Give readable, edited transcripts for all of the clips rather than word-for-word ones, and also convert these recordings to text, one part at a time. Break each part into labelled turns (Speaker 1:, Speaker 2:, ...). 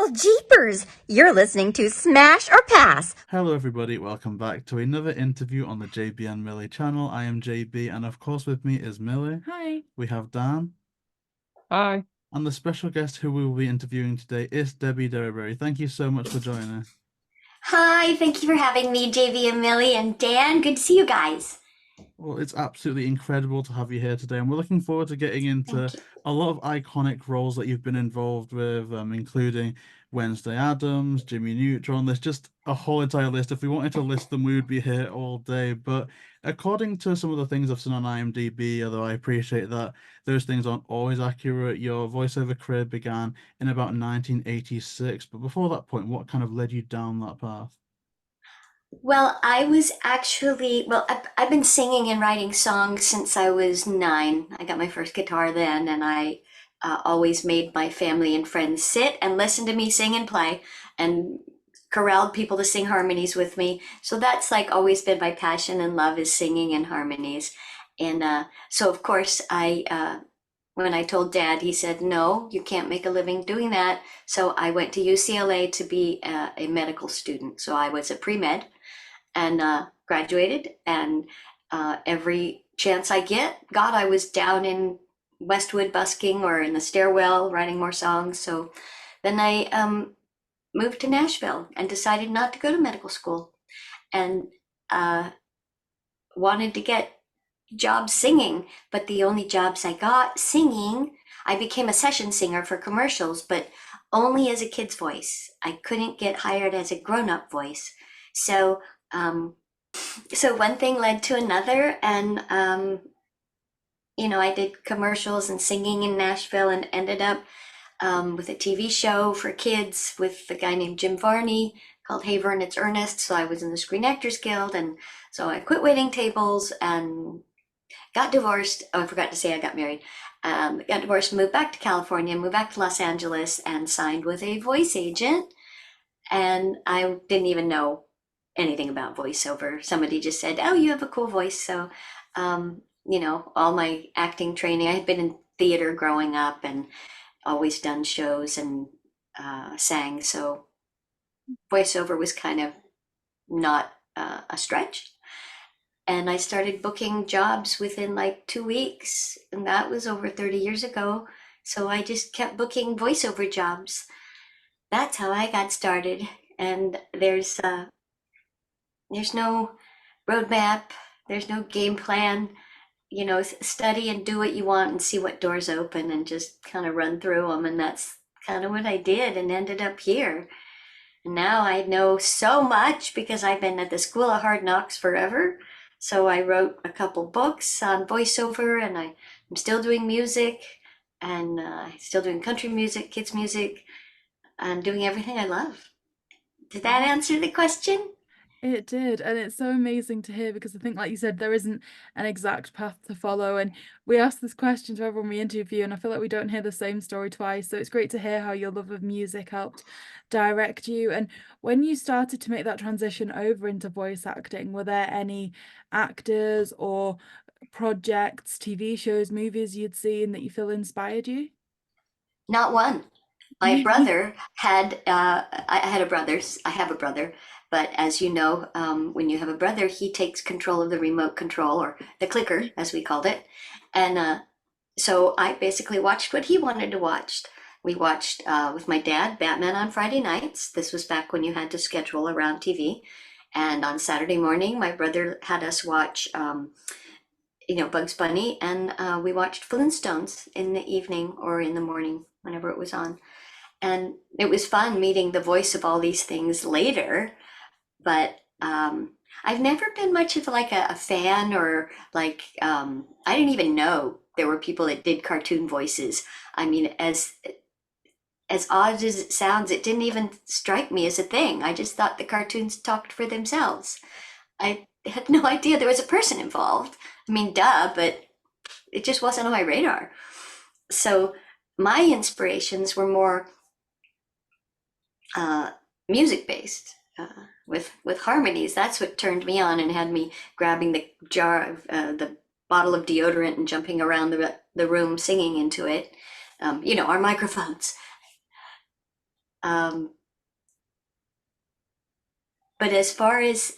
Speaker 1: Well, jeepers! You're listening to Smash or Pass.
Speaker 2: Hello, everybody. Welcome back to another interview on the JayBee and Milly channel. I am JayBee, and of course, with me is Milly.
Speaker 3: Hi.
Speaker 2: We have Dan,
Speaker 4: Hi.
Speaker 2: and the special guest who we will be interviewing today is Debi Derryberry. Thank you so much for joining.
Speaker 5: Hi, thank you for having me, JV and Millie and Dan. Good to see you guys.
Speaker 2: Well, it's absolutely incredible to have you here today, and we're looking forward to getting into
Speaker 5: Thank you.
Speaker 2: a lot of iconic roles that you've been involved with, including Wednesday Addams, Jimmy Neutron. There's just a whole entire list. If we wanted to list them, we would be here all day. But according to some of the things I've seen on IMDb, although I appreciate that those things aren't always accurate, your voiceover career began in about 1986. But before that point, what kind of led you down that path?
Speaker 5: Well, I've been singing and writing songs since I was 9. I got my first guitar then, and I always made my family and friends sit and listen to me sing and play and corralled people to sing harmonies with me. So that's like always been my passion and love is singing and harmonies. And so, of course, when I told Dad, he said, "No, you can't make a living doing that." So I went to UCLA to be a medical student. So I was a pre-med and graduated. And every chance I got, I was down in Westwood busking or in the stairwell writing more songs. So then I moved to Nashville and decided not to go to medical school and uh, wanted to get jobs singing, but the only jobs I got singing, I became a session singer for commercials, but only as a kid's voice. I couldn't get hired as a grown-up voice. So, um, so one thing led to another, and I did commercials and singing in Nashville, and ended up with a TV show for kids with a guy named Jim Varney called Hey Vern, It's Ernest. So I was in the Screen Actors Guild, and so I quit waiting tables and got divorced. Oh, I forgot to say I got married. Got divorced, moved back to California, moved back to Los Angeles, and signed with a voice agent. And I didn't even know anything about voiceover. Somebody just said, "Oh, you have a cool voice." So, all my acting training, I had been in theater growing up and always done shows and sang. So, voiceover was kind of not a stretch. And I started booking jobs within like 2 weeks, and that was over 30 years ago. So I just kept booking voiceover jobs. That's how I got started. And there's no roadmap, there's no game plan. Study and do what you want and see what doors open and just kind of run through them. And that's kind of what I did and ended up here. And now I know so much because I've been at the School of Hard Knocks forever. So I wrote a couple books on voiceover, and I'm still doing music, and still doing country music, kids music, and doing everything I love. Did that answer the question?
Speaker 3: It did, and it's so amazing to hear because I think, like you said, there isn't an exact path to follow. And we ask this question to everyone we interview, and I feel like we don't hear the same story twice. So it's great to hear how your love of music helped direct you. And when you started to make that transition over into voice acting, were there any actors or projects, TV shows, movies you'd seen that you feel inspired you?
Speaker 5: Not one. My brother had, I had a brother, I have a brother, but as you know, when you have a brother, he takes control of the remote control or the clicker, as we called it. And so I basically watched what he wanted to watch. We watched with my dad Batman on Friday nights. This was back when you had to schedule around TV. And on Saturday morning, my brother had us watch, Bugs Bunny, and we watched Flintstones in the evening or in the morning, whenever it was on. And it was fun meeting the voice of all these things later. But I've never been much of like a fan or like I didn't even know there were people that did cartoon voices. I mean, as odd as it sounds, it didn't even strike me as a thing. I just thought the cartoons talked for themselves. I had no idea there was a person involved. I mean, duh, but it just wasn't on my radar. So my inspirations were more music based with harmonies. That's what turned me on and had me grabbing the jar of the bottle of deodorant and jumping around the room singing into it. Our microphones. But as far as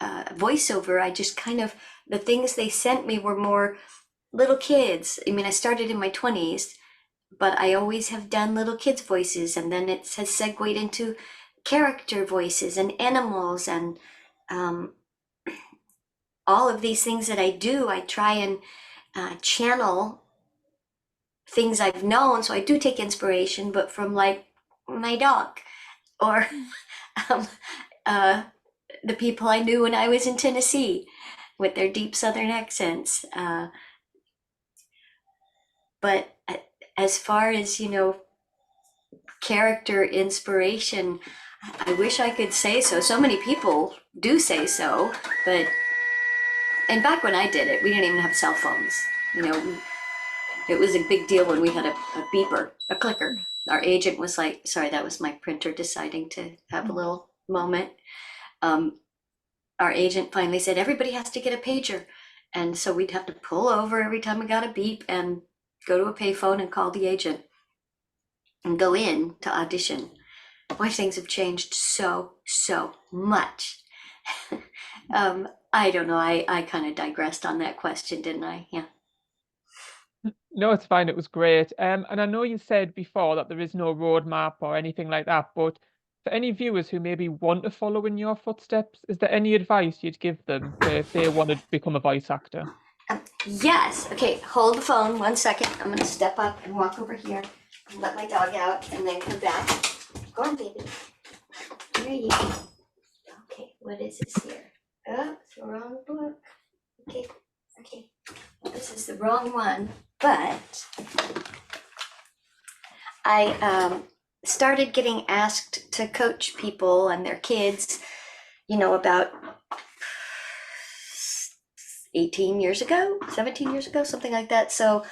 Speaker 5: voiceover, I just kind of, the things they sent me were more little kids. I mean, I started in my 20s, but I always have done little kids' voices, and then it has segued into character voices and animals and all of these things that I do. I try and channel things I've known. So I do take inspiration, but from like my dog or the people I knew when I was in Tennessee with their deep Southern accents. But as far as, character inspiration, I wish I could say so. So many people do say so, but and back when I did it, we didn't even have cell phones. It was a big deal when we had a beeper, a clicker. Our agent was like, sorry, that was my printer deciding to have a little moment. Our agent finally said, everybody has to get a pager. And so we'd have to pull over every time we got a beep and go to a payphone and call the agent and go in to audition. Boy, things have changed so much. I don't know. I kind of digressed on that question, didn't I? Yeah.
Speaker 4: No, it's fine. It was great. And I know you said before that there is no roadmap or anything like that, but for any viewers who maybe want to follow in your footsteps, is there any advice you'd give them if they want to become a voice actor?
Speaker 5: Yes. Okay, hold the phone 1 second. I'm going to step up and walk over here and let my dog out and then come back. Go on, baby. Here you go. Okay, what is this here? Oh, it's the wrong book. Okay. Well, this is the wrong one, but I started getting asked to coach people and their kids, about 18 years ago, 17 years ago, something like that. So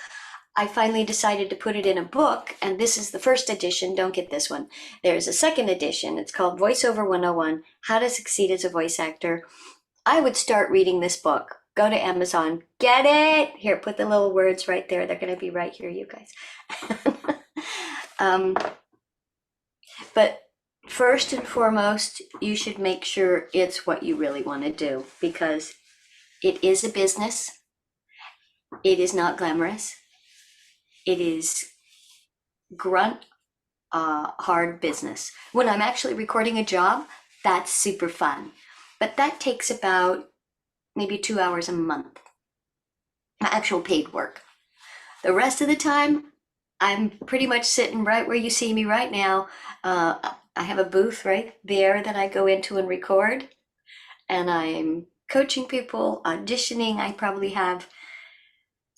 Speaker 5: I finally decided to put it in a book, and this is the first edition. Don't get this one. There's a second edition. It's called Voiceover 101, How to Succeed as a Voice Actor. I would start reading this book. Go to Amazon, get it. Here, put the little words right there. They're going to be right here, you guys. But first and foremost, you should make sure it's what you really want to do, because it is a business. It is not glamorous. It is grunt, hard business. When I'm actually recording a job, that's super fun. But that takes about maybe 2 hours a month, actual paid work. The rest of the time, I'm pretty much sitting right where you see me right now. I have a booth right there that I go into and record, and I'm coaching people, auditioning. I probably have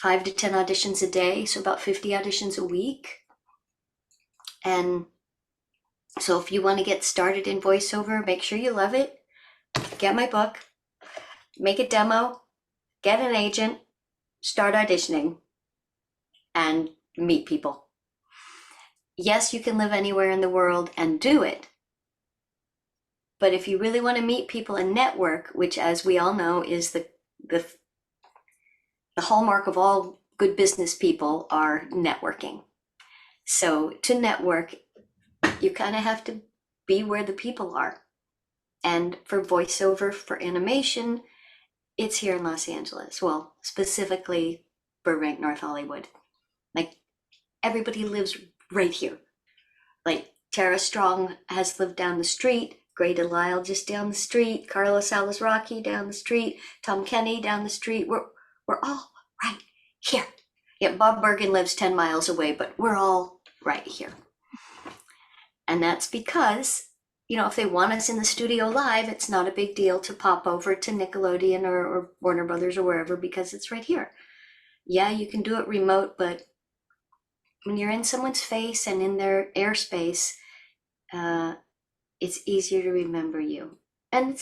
Speaker 5: 5 to 10 auditions a day, so about 50 auditions a week. And so if you want to get started in voiceover, make sure you love it. Get my book, make a demo, get an agent, start auditioning, and meet people. Yes, you can live anywhere in the world and do it. But if you really want to meet people and network, which, as we all know, is the hallmark of all good business people, are networking. So to network, you kind of have to be where the people are. And for voiceover, for animation, it's here in Los Angeles. Well, specifically Burbank, North Hollywood. Like, everybody lives right here. Like, Tara Strong has lived down the street, Gray DeLisle just down the street, Carlos Alazraki down the street, Tom Kenny down the street. We're all right here. Yeah, Bob Bergen lives 10 miles away, but we're all right here. And that's because, if they want us in the studio live, it's not a big deal to pop over to Nickelodeon or Warner Brothers or wherever, because it's right here. Yeah, you can do it remote, but when you're in someone's face and in their airspace, it's easier to remember you. And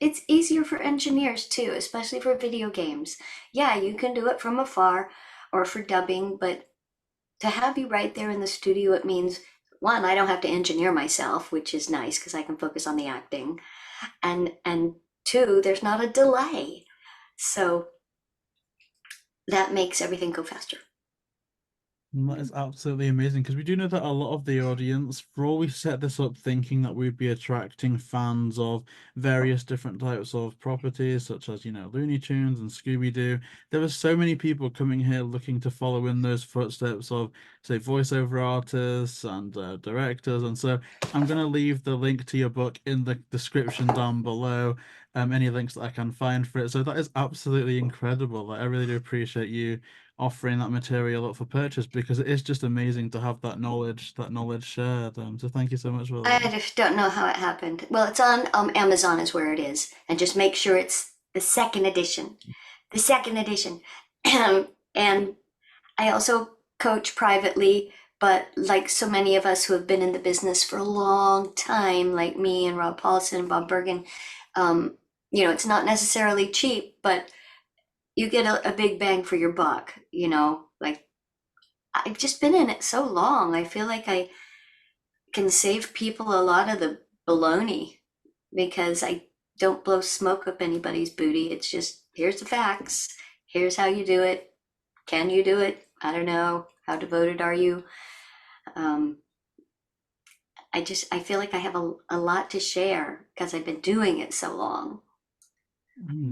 Speaker 5: it's easier for engineers too, especially for video games. Yeah, you can do it from afar or for dubbing, but to have you right there in the studio, it means, one, I don't have to engineer myself, which is nice because I can focus on the acting. And two, there's not a delay. So that makes everything go faster.
Speaker 2: And that is absolutely amazing because we do know that a lot of the audience, for all we set this up thinking that we'd be attracting fans of various different types of properties, such as, Looney Tunes and Scooby Doo, there are so many people coming here looking to follow in those footsteps of, say, voiceover artists and directors. And so I'm going to leave the link to your book in the description down below, any links that I can find for it. So that is absolutely incredible. Like, I really do appreciate you offering that material up for purchase because it is just amazing to have that knowledge shared. So thank you so much for
Speaker 5: I
Speaker 2: that.
Speaker 5: just don't know how it happened. Well, it's on Amazon is where it is, and just make sure it's the second edition. The second edition. And I also coach privately, but like so many of us who have been in the business for a long time, like me and Rob Paulson and Bob Bergen, it's not necessarily cheap, but you get a big bang for your buck, like I've just been in it so long. I feel like I can save people a lot of the baloney because I don't blow smoke up anybody's booty. It's just, here's the facts. Here's how you do it. Can you do it? I don't know. How devoted are you? I feel like I have a lot to share because I've been doing it so long.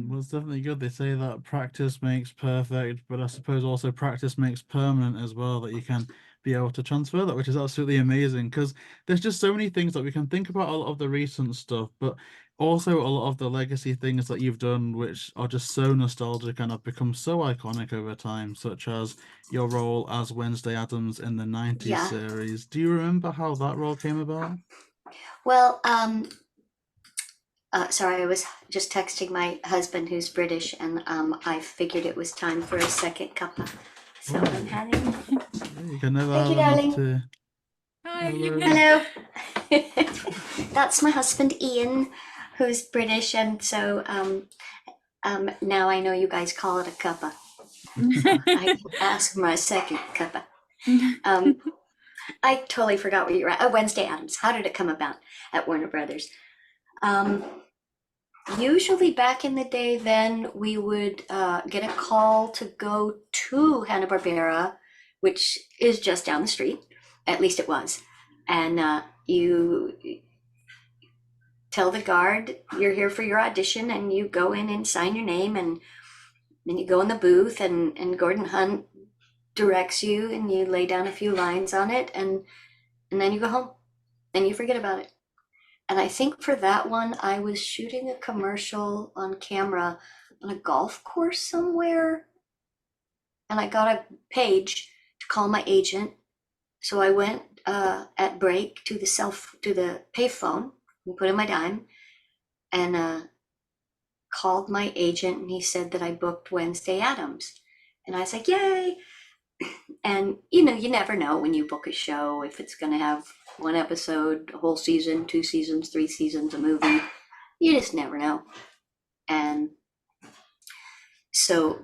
Speaker 2: Well, it's definitely good. They say that practice makes perfect, but I suppose also practice makes permanent as well, that you can be able to transfer that, which is absolutely amazing because there's just so many things that we can think about a lot of the recent stuff, but also a lot of the legacy things that you've done, which are just so nostalgic and have become so iconic over time, such as your role as Wednesday Addams in the 90s
Speaker 5: Yeah.
Speaker 2: series. Do you remember how that role came about?
Speaker 5: Well, sorry, I was just texting my husband who's British, and I figured it was time for a second cuppa. So I'm having.
Speaker 2: You can never
Speaker 5: Thank you,
Speaker 2: have enough
Speaker 5: darling.
Speaker 2: tea.
Speaker 3: Hi.
Speaker 5: Hello. That's my husband Ian, who's British, and so now I know you guys call it a cuppa. I asked for my second cuppa. I totally forgot where you were at. Oh, Wednesday Addams. How did it come about at Warner Brothers? Usually back in the day, then we would get a call to go to Hanna-Barbera, which is just down the street. At least it was. And you tell the guard you're here for your audition, and you go in and sign your name, and then you go in the booth, and Gordon Hunt directs you, and you lay down a few lines on it, and then you go home, and you forget about it. And I think for that one, I was shooting a commercial on camera on a golf course somewhere, and I got a page to call my agent. So I went at break to the payphone and put in my dime, and called my agent, and he said that I booked Wednesday Addams. And I was like, yay. And you never know when you book a show if it's going to have one episode, a whole season, 2 seasons, 3 seasons, a movie. You just never know. And so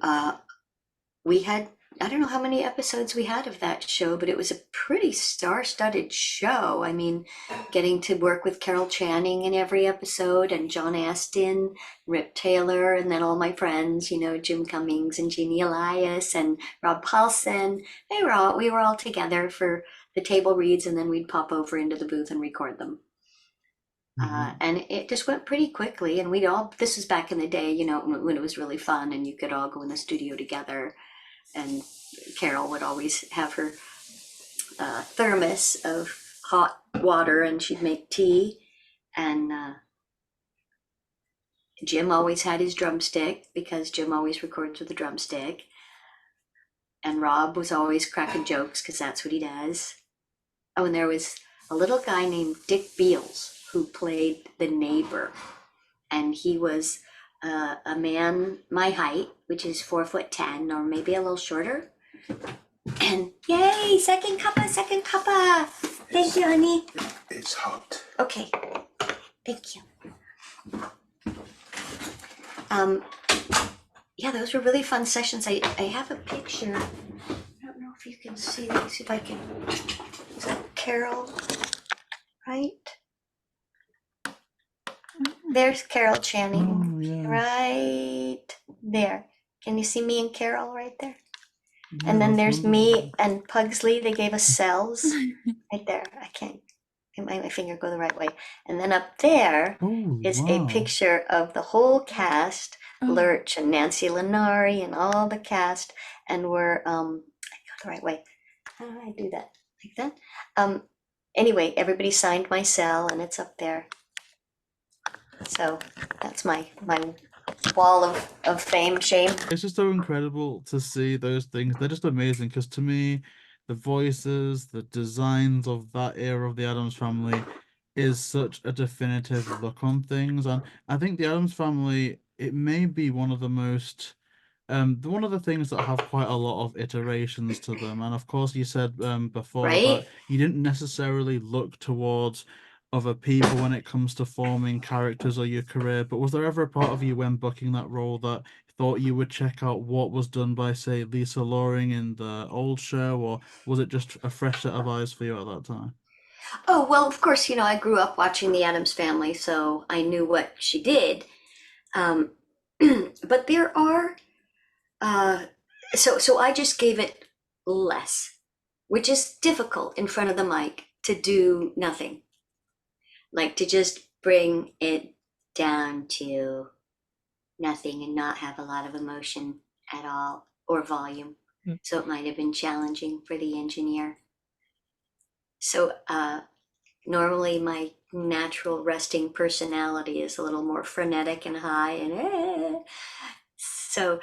Speaker 5: we had, I don't know how many episodes we had of that show, but it was a pretty star-studded show. I mean, getting to work with Carol Channing in every episode, and John Astin, Rip Taylor, and then all my friends, Jim Cummings and Jeannie Elias and Rob Paulson. We were all together for the table reads, and then we'd pop over into the booth and record them. And it just went pretty quickly, and this was back in the day, when it was really fun and you could all go in the studio together. And Carol would always have her thermos of hot water, and she'd make tea. And Jim always had his drumstick, because Jim always records with a drumstick. And Rob was always cracking jokes, because that's what he does. Oh, and there was a little guy named Dick Beals who played the neighbor. And he was a man my height, which is 4'10", or maybe a little shorter. And yay, second cuppa. Thank you, honey.
Speaker 6: It's hot.
Speaker 5: Okay, thank you. Yeah, those were really fun sessions. I have a picture. I don't know if you can see. Let me see if I can. Is that Carol? Right? There's Carol Channing.
Speaker 2: Oh, yeah.
Speaker 5: Right there. Can you see me and Carol right there?
Speaker 2: Yeah,
Speaker 5: And then
Speaker 2: that's
Speaker 5: there's
Speaker 2: wonderful.
Speaker 5: me and Pugsley. They gave us cells right there. I can't get my finger go the right way. And then up there
Speaker 2: Oh,
Speaker 5: is a
Speaker 2: wow.
Speaker 5: picture of the whole cast,
Speaker 3: Oh,
Speaker 5: Lurch and Nancy Lenari and all the cast. And we're I go the right way. How do I do that? Like that? Anyway, everybody signed my cell and it's up there. So that's my wall of fame, shame.
Speaker 2: It's just so incredible to see those things. They're just amazing because to me, the voices, the designs of that era of the Addams Family is such a definitive look on things. And I think the Addams Family, it may be one of the most one of the things that have quite a lot of iterations to them, and of course you said before
Speaker 5: Right?
Speaker 2: that you didn't necessarily look towards other people when it comes to forming characters or your career, but was there ever a part of you when booking that role that thought you would check out what was done by, say, Lisa Loring in the old show, or was it just a fresh set of eyes for you at that time?
Speaker 5: Oh, well, of course, I grew up watching the Addams Family, so I knew what she did. Um, but there are, so I just gave it less, which is difficult in front of the mic to do nothing, like to just bring it down to nothing and not have a lot of emotion at all or volume.
Speaker 4: Mm.
Speaker 5: So it might have been challenging for the engineer. So normally my natural resting personality is a little more frenetic and high and so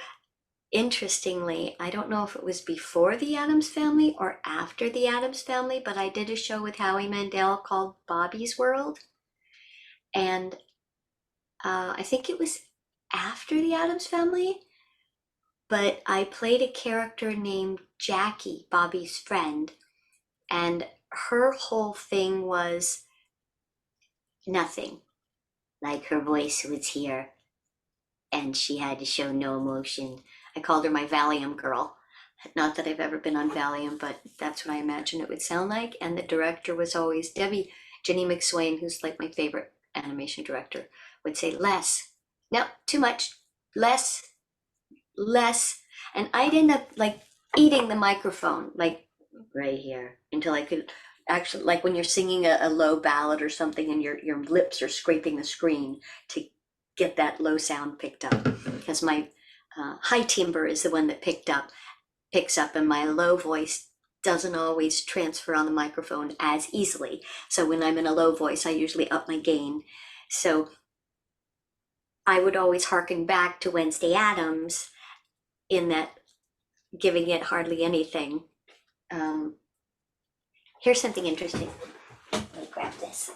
Speaker 5: interestingly, I don't know if it was before the Addams Family or after the Addams Family, but I did a show with Howie Mandel called Bobby's World, and I think it was after the Addams Family, but I played a character named Jackie, Bobby's friend, and her whole thing was nothing. Like her voice was here and she had to show no emotion. I called her my Valium girl. Not that I've ever been on Valium, but that's what I imagine it would sound like. And the director was always Jenny McSwain, who's like my favorite animation director, would say, less. No, too much. Less, less. And I'd end up like eating the microphone, like right here, until I could actually, like when you're singing a low ballad or something and your lips are scraping the screen to get that low sound picked up, because my high timbre is the one that picks up, and my low voice doesn't always transfer on the microphone as easily. So when I'm in a low voice, I usually up my gain. So I would always hearken back to Wednesday Addams in that giving it hardly anything. Here's something interesting. Let me grab this.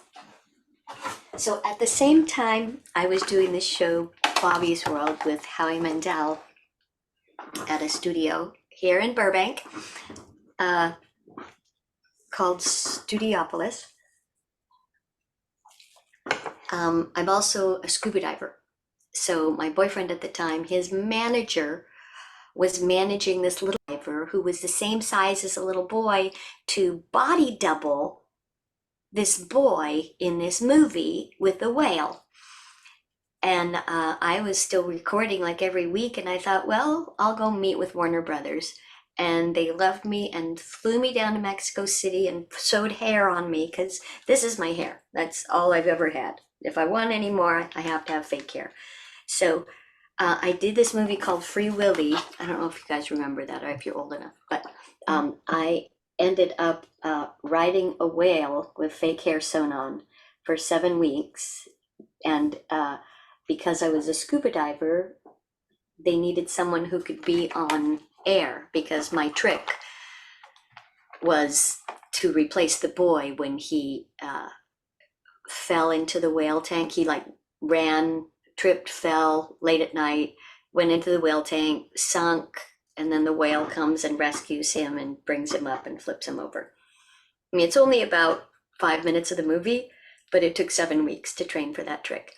Speaker 5: So at the same time I was doing this show, Bobby's World, with Howie Mandel at a studio here in Burbank called Studiopolis. I'm also a scuba diver. So my boyfriend at the time, his manager was managing this little diver who was the same size as a little boy to body double this boy in this movie with the whale. And I was still recording like every week, and I thought, well, I'll go meet with Warner Brothers. And they loved me and flew me down to Mexico City and sewed hair on me, because this is my hair. That's all I've ever had. If I want any more, I have to have fake hair. So I did this movie called Free Willy. I don't know if you guys remember that or if you're old enough, but I ended up riding a whale with fake hair sewn on for 7 weeks. And because I was a scuba diver, they needed someone who could be on air, because my trick was to replace the boy when he fell into the whale tank. He like ran, tripped, fell late at night, went into the whale tank, sunk, and then the whale comes and rescues him and brings him up and flips him over. I mean, it's only about 5 minutes of the movie, but it took 7 weeks to train for that trick.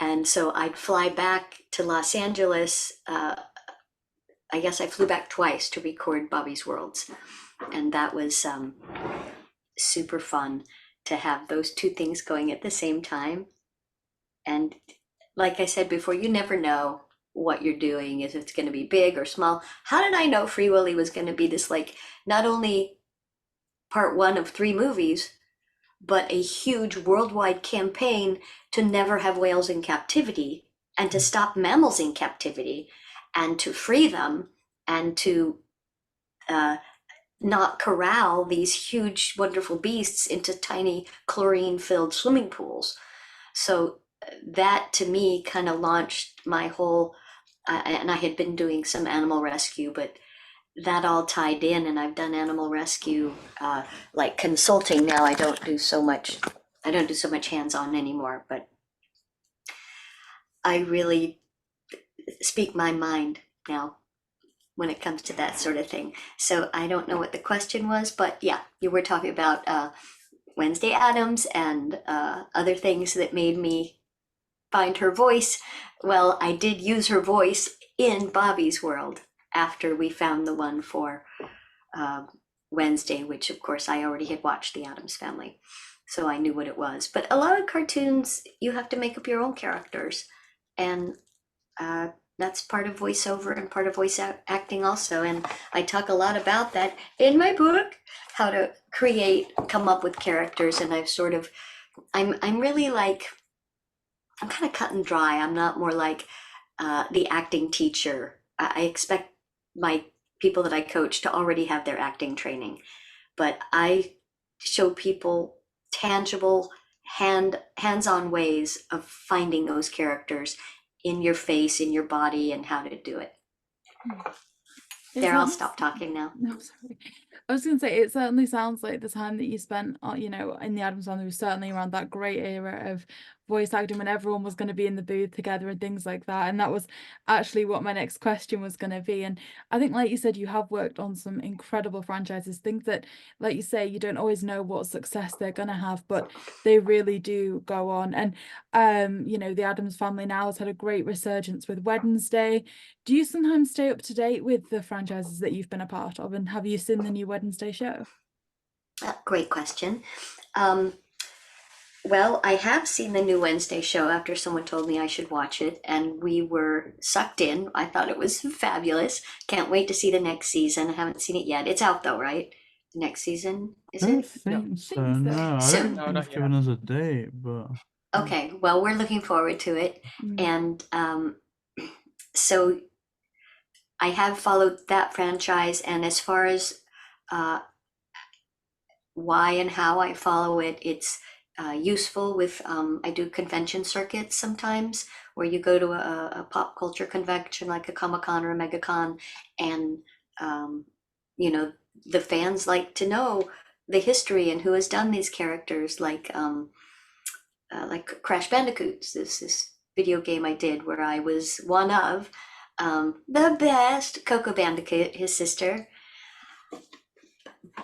Speaker 5: And so I'd fly back to Los Angeles. I guess I flew back twice to record Bobby's Worlds. And that was super fun to have those two things going at the same time. And like I said before, you never know what you're doing, if it's going to be big or small. How did I know Free Willy was going to be this, like, not only part one of 3 movies, but a huge worldwide campaign to never have whales in captivity and to stop mammals in captivity and to free them and to not corral these huge, wonderful beasts into tiny chlorine-filled swimming pools. So that to me kind of launched my whole, and I had been doing some animal rescue, but that all tied in, and I've done animal rescue, like consulting now. I don't do so much hands-on anymore, but I really speak my mind now when it comes to that sort of thing. So I don't know what the question was, but yeah, you were talking about Wednesday Addams and other things that made me find her voice. Well, I did use her voice in Bobby's World after we found the one for Wednesday, which of course I already had watched the Addams Family, so I knew what it was. But a lot of cartoons, you have to make up your own characters, and that's part of voiceover and part of voice acting also. And I talk a lot about that in my book, how to come up with characters. And I've sort of, I'm really like, I'm kind of cut and dry. I'm not more like the acting teacher. I expect my people that I coach to already have their acting training, but I show people tangible hands-on ways of finding those characters in your face, in your body, and how to do it. There, I'll stop talking now.
Speaker 3: No, sorry. I was going to say, it certainly sounds like the time that you spent, you know, in the Addams Family was certainly around that great era of voice acting when everyone was going to be in the booth together and things like that. And that was actually what my next question was going to be. And I think, like you said, you have worked on some incredible franchises, things that, like you say, you don't always know what success they're going to have, but they really do go on. And, you know, the Addams Family now has had a great resurgence with Wednesday. Do you sometimes stay up to date with the franchises that you've been a part of, and have you seen the new Wednesday show?
Speaker 5: Great question. Well, I have seen the new Wednesday show after someone told me I should watch it, and we were sucked in. I thought it was fabulous. Can't wait to see the next season. I haven't seen it yet. It's out though, right? The next season, is
Speaker 2: I don't
Speaker 5: it?
Speaker 2: think so.
Speaker 3: think so.
Speaker 2: No, I
Speaker 5: So-
Speaker 2: don't
Speaker 4: No,
Speaker 2: think
Speaker 4: not
Speaker 2: it's given us a date, but
Speaker 5: Okay, well, we're looking forward to it.
Speaker 3: Mm.
Speaker 5: And so I have followed that franchise, and as far as why and how I follow it, it's useful with, I do convention circuits sometimes, where you go to a pop culture convention like a Comic-Con or a MegaCon, and you know, the fans like to know the history and who has done these characters, like Crash Bandicoots, this video game I did where I was one of the best, Coco Bandicoot, his sister.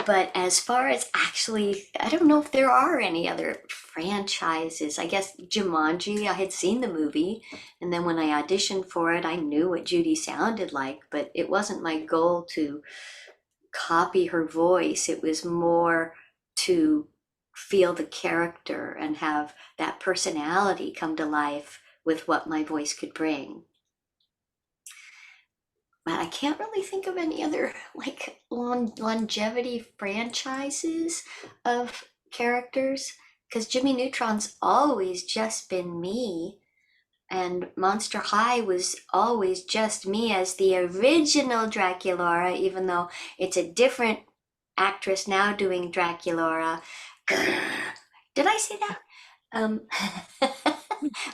Speaker 5: But as far as actually, I don't know if there are any other franchises. I guess Jumanji, I had seen the movie, and then when I auditioned for it, I knew what Judy sounded like, but it wasn't my goal to copy her voice. It was more to feel the character and have that personality come to life with what my voice could bring. But I can't really think of any other like longevity franchises of characters, because Jimmy Neutron's always just been me, and Monster High was always just me as the original Draculaura, even though it's a different actress now doing Draculaura. Did I say that?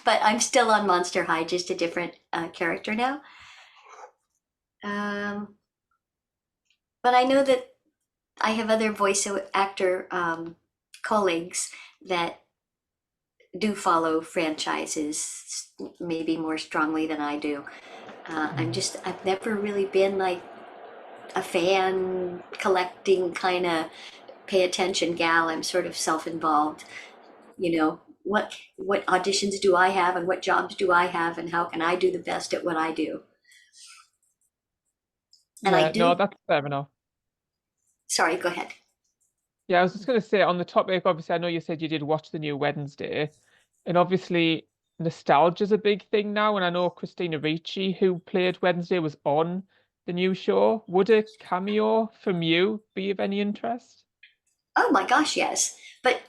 Speaker 5: But I'm still on Monster High, just a different character now. But I know that I have other voice actor colleagues that do follow franchises maybe more strongly than I do. I've never really been like a fan collecting kind of pay attention gal. I'm sort of self-involved. You know, what auditions do I have and what jobs do I have and how can I do the best at what I do? And I do.
Speaker 4: No, that's fair enough.
Speaker 5: Sorry, go ahead.
Speaker 4: Yeah, I was just going to say on the topic, obviously, I know you said you did watch the new Wednesday, and obviously nostalgia's a big thing now, and I know Christina Ricci, who played Wednesday, was on the new show. Would a cameo from you be of any interest?
Speaker 5: Oh my gosh, yes. But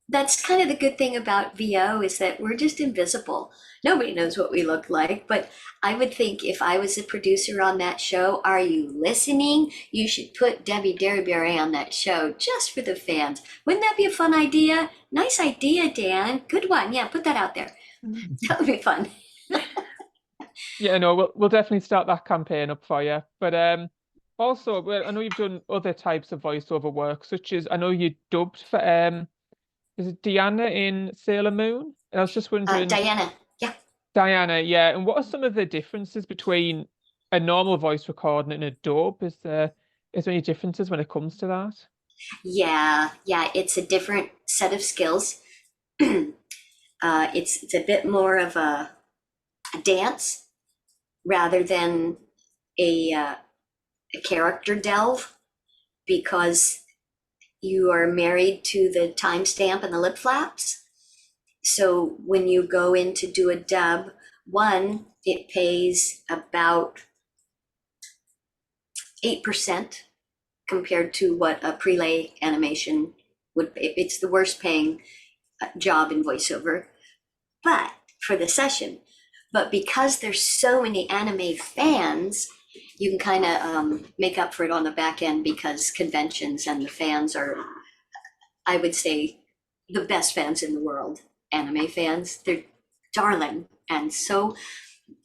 Speaker 5: that's kind of the good thing about VO is that we're just invisible. Nobody knows what we look like, but I would think if I was a producer on that show, are you listening? You should put Debi Derryberry on that show just for the fans. Wouldn't that be a fun idea? Nice idea, Dan. Good one. Yeah, put that out there. That would be fun.
Speaker 4: Yeah, no, we'll definitely start that campaign up for you. But also, well, I know you've done other types of voiceover work, such as I know you dubbed for is it Diana in Sailor Moon? And I was just wondering,
Speaker 5: Diana. Yeah.
Speaker 4: Diana, yeah. And what are some of the differences between a normal voice recording and a dub? Is there any differences when it comes to that?
Speaker 5: Yeah, it's a different set of skills. It's a bit more of a dance rather than a character delve, because you are married to the timestamp and the lip flaps. So when you go in to do a dub, one, it pays about 8% compared to what a prelay animation would pay. It's the worst paying job in voiceover, but for the session. But because there's so many anime fans, you can kind of make up for it on the back end, because conventions and the fans are, I would say, the best fans in the world. Anime fans, they're darling and so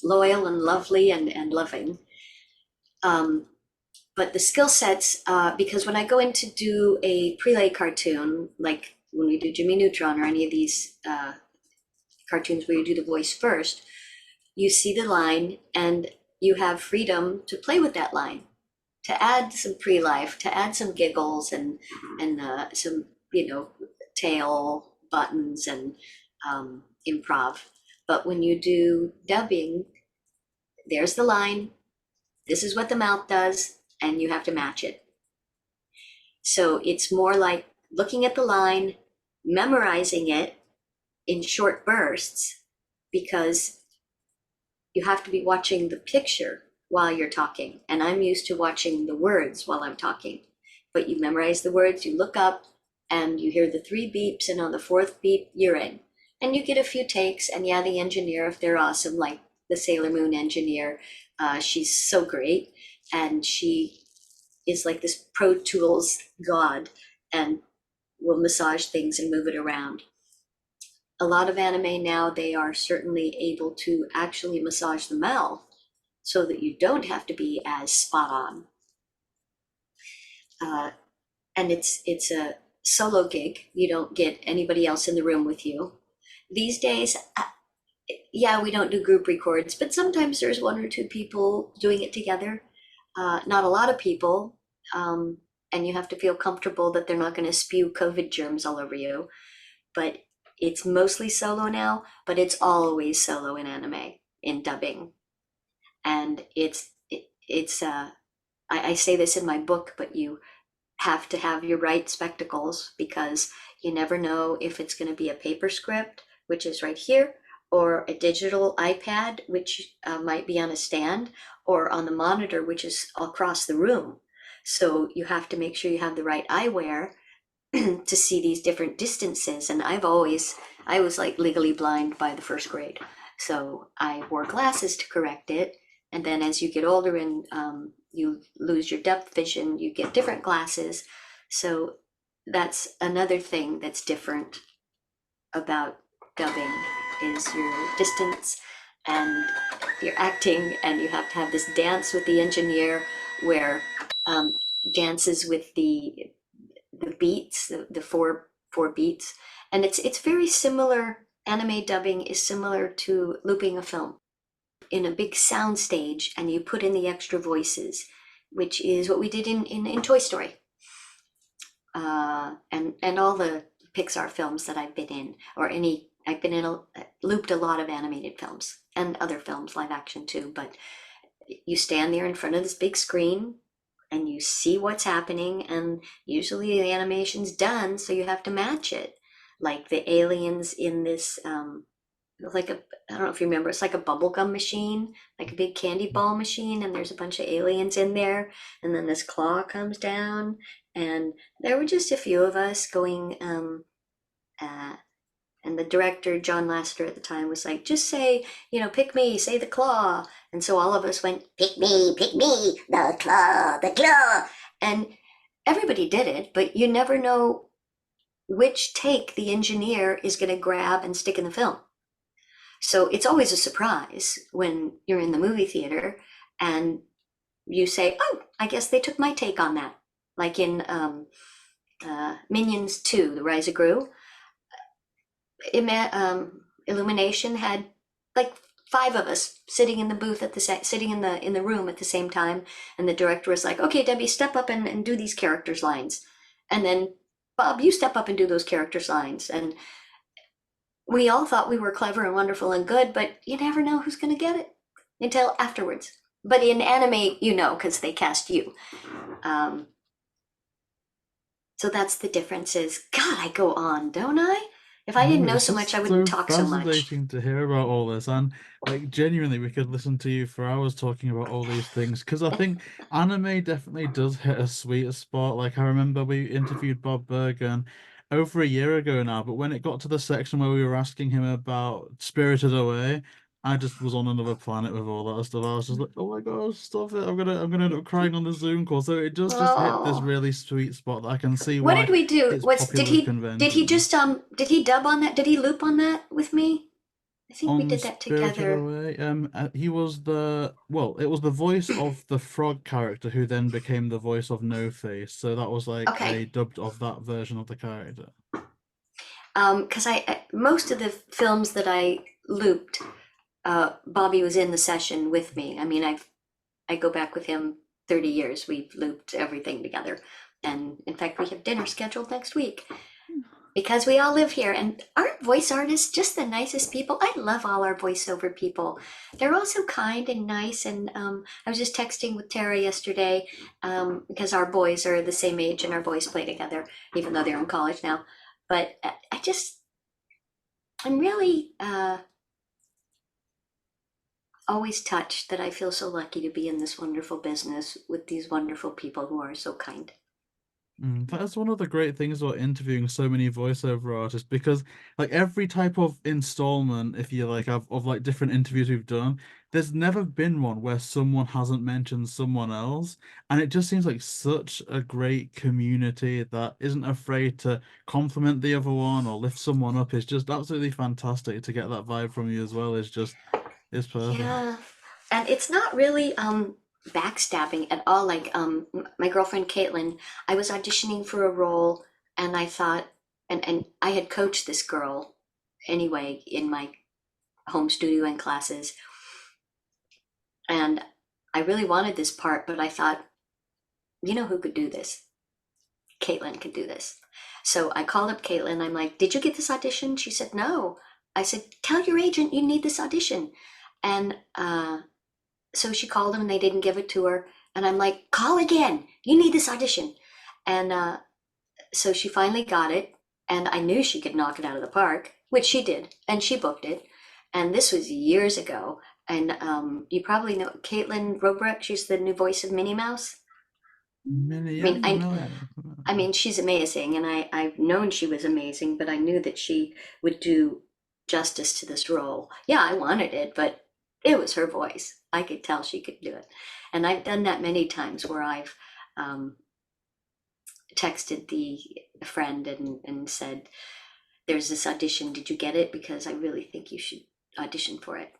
Speaker 5: loyal and lovely and loving. But the skill sets, because when I go in to do a prelay cartoon, like when we do Jimmy Neutron or any of these cartoons where you do the voice first, you see the line and you have freedom to play with that line, to add some pre-life, to add some giggles and some, tail buttons and improv. But when you do dubbing, there's the line, this is what the mouth does, and you have to match it. So it's more like looking at the line, memorizing it in short bursts, because you have to be watching the picture while you're talking. And I'm used to watching the words while I'm talking. But you memorize the words, you look up, and you hear the 3 beeps, and on the 4th beep, you're in. And you get a few takes, and yeah, the engineer, if they're awesome, like the Sailor Moon engineer, she's so great. And she is like this Pro Tools god and will massage things and move it around. A lot of anime now, they are certainly able to actually massage the mouth so that you don't have to be as spot on. And it's a solo gig. You don't get anybody else in the room with you. These days, yeah, we don't do group records, but sometimes there's 1 or 2 people doing it together. Not a lot of people, and you have to feel comfortable that they're not going to spew COVID germs all over you. But it's mostly solo now, but it's always solo in anime, in dubbing. And I say this in my book, but you have to have your right spectacles, because you never know if it's going to be a paper script, which is right here, or a digital iPad, which might be on a stand, or on the monitor, which is across the room. So you have to make sure you have the right eyewear to see these different distances. And I was like legally blind by the 1st grade. So I wore glasses to correct it. And then as you get older and you lose your depth vision, you get different glasses. So that's another thing that's different about dubbing, is your distance and your acting, and you have to have this dance with the engineer where dances with the beats, the four beats. And it's very similar. Anime dubbing is similar to looping a film in a big sound stage, and you put in the extra voices, which is what we did in Toy Story. And all the Pixar films that I've been in, I've been looped a lot of animated films and other films, live action too. But you stand there in front of this big screen and you see what's happening, and usually the animation's done, so you have to match it. Like the aliens in this like a, I don't know if you remember, it's like a bubblegum machine, like a big candy ball machine, and there's a bunch of aliens in there, and then this claw comes down, and there were just a few of us going, and the director, John Lasseter at the time, was like, just say, pick me, say the claw. And so all of us went, pick me, the claw, the claw. And everybody did it, but you never know which take the engineer is going to grab and stick in the film. So it's always a surprise when you're in the movie theater and you say, oh, I guess they took my take on that. Like in Minions 2, The Rise of Gru. Illumination had like 5 of us sitting in the booth sitting in the room at the same time, and the director was like, okay, Debbie, step up and do these characters' lines, and then Bob, you step up and do those characters' lines. And we all thought we were clever and wonderful and good, but you never know who's going to get it until afterwards. But in anime, because they cast you. So that's the difference. Is God, I go on, don't I? If I didn't know
Speaker 2: it's
Speaker 5: so
Speaker 2: just
Speaker 5: much, I wouldn't talk so much.
Speaker 2: fascinating to hear about all this, and like genuinely, we could listen to you for hours talking about all these things, because I think anime definitely does hit a sweet spot. Like I remember we interviewed Bob Bergen over a year ago now, but when it got to the section where we were asking him about Spirited Away, I just was on another planet with all that stuff. I was just like, oh my gosh, stop it! I'm gonna end up crying on the Zoom call. So it just hit this
Speaker 5: Oh,
Speaker 2: really sweet spot that I can see
Speaker 5: what
Speaker 2: why
Speaker 5: did we do?
Speaker 2: it's popular with
Speaker 5: Did he
Speaker 2: conventions.
Speaker 5: just did he dub on that? Did he loop on that with me? I think we
Speaker 2: On
Speaker 5: did that
Speaker 2: Spirited
Speaker 5: together.
Speaker 2: Away, he was it was the voice of the frog character who then became the voice of No Face. So that was like a
Speaker 5: Okay.
Speaker 2: dubbed of that version of the character.
Speaker 5: Because most of the films that I looped, Bobby was in the session with me. I mean, I go back with him 30 years. We've looped everything together. And in fact, we have dinner scheduled next week because we all live here. And aren't voice artists just the nicest people? I love all our voiceover people. They're all so kind and nice. And I was just texting with Tara yesterday because our boys are the same age and our boys play together, even though they're in college now. But I'm really always touched that I feel so lucky to be in this wonderful business with these wonderful people who are so kind.
Speaker 2: That's one of the great things about interviewing so many voiceover artists, because like every type of installment, if you like, of like different interviews we've done, there's never been one where someone hasn't mentioned someone else, and it just seems like such a great community that isn't afraid to compliment the other one or lift someone up. It's just absolutely fantastic to get that vibe from you as well. It's perfect.
Speaker 5: Yeah, and it's not really backstabbing at all. Like my girlfriend Caitlin, I was auditioning for a role, and I thought, and I had coached this girl anyway in my home studio and classes, and I really wanted this part, but I thought, you know who could do this? Caitlin could do this. So I called up Caitlin. I'm like, did you get this audition? She said, no. I said, tell your agent you need this audition. And so she called him and they didn't give it to her. And I'm like, call again. You need this audition. And so she finally got it. And I knew she could knock it out of the park, which she did. And she booked it. And this was years ago. And you probably know Caitlin Robrecht. She's the new voice of Minnie Mouse.
Speaker 2: Many,
Speaker 5: I mean,
Speaker 2: no.
Speaker 5: I mean, she's amazing, and I've known she was amazing, but I knew that she would do justice to this role. Yeah, I wanted it, but it was her voice. I could tell she could do it. And I've done that many times where I've texted the friend and said, there's this audition. Did you get it? Because I really think you should audition for it.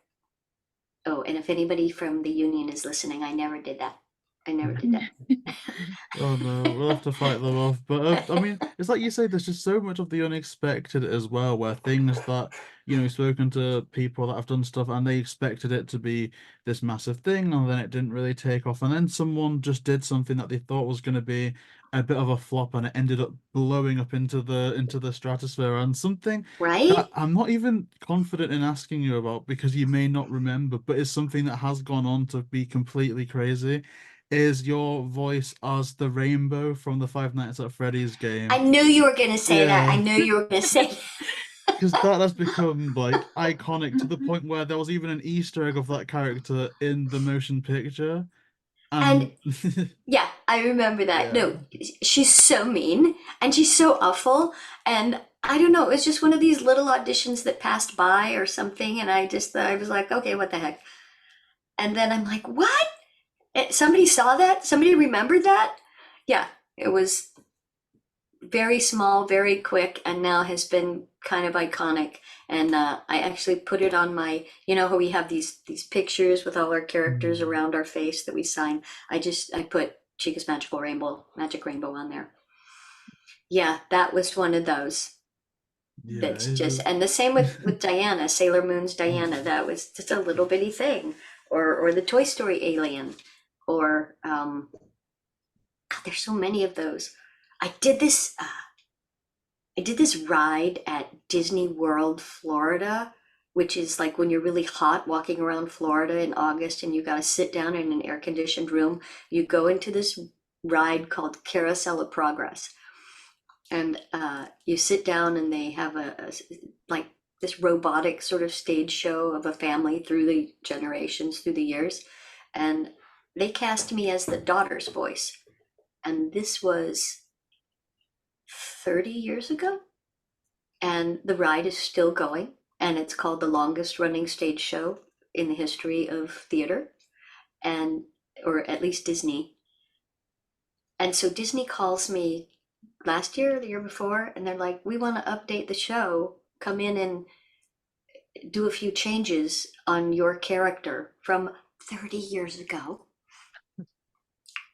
Speaker 5: Oh, and if anybody from the union is listening, I never did that. I never did that.
Speaker 2: Oh no, we'll have to fight them off. But I mean, it's like you say, there's just so much of the unexpected as well, where things that, you've spoken to people that have done stuff and they expected it to be this massive thing, and then it didn't really take off. And then someone just did something that they thought was going to be a bit of a flop, and it ended up blowing up into the stratosphere. And something
Speaker 5: Right?
Speaker 2: that I'm not even confident in asking you about because you may not remember, but it's something that has gone on to be completely crazy, is your voice as the rainbow from the Five Nights at Freddy's
Speaker 5: I
Speaker 2: game.
Speaker 5: knew you were going to say that. I
Speaker 2: Yeah,
Speaker 5: knew you were going to say that.
Speaker 2: because that has become like iconic to the point where there was even an Easter egg of that character in the motion picture.
Speaker 5: And yeah, I remember that.
Speaker 2: Yeah.
Speaker 5: No, she's so mean and she's so awful. And I don't know, it was just one of these little auditions that passed by or something. And I was like, okay, what the heck? And then I'm like, what? Somebody saw that? Somebody remembered that? Yeah, it was very small, very quick, and now has been kind of iconic. And I actually put it on my, you know how we have these pictures with all our characters around our face that we sign. I put Chica's Magic Rainbow on there. Yeah, that was one of those.
Speaker 2: Yeah,
Speaker 5: That's
Speaker 2: it
Speaker 5: just,
Speaker 2: is.
Speaker 5: and the same with Diana, Sailor Moon's Diana. That was just a little bitty thing, or the Toy Story alien, or God, there's so many of those. I did this ride at Disney World, Florida, which is like when you're really hot walking around Florida in August and you got to sit down in an air conditioned room. You go into this ride called Carousel of Progress. And you sit down and they have like this robotic sort of stage show of a family through the generations, through the years. And they cast me as the daughter's voice. And this was 30 years ago. And the ride is still going. And it's called the longest running stage show in the history of theater, or at least Disney. And so Disney calls me last year, the year before, and they're like, we want to update the show, come in and do a few changes on your character from 30 years ago.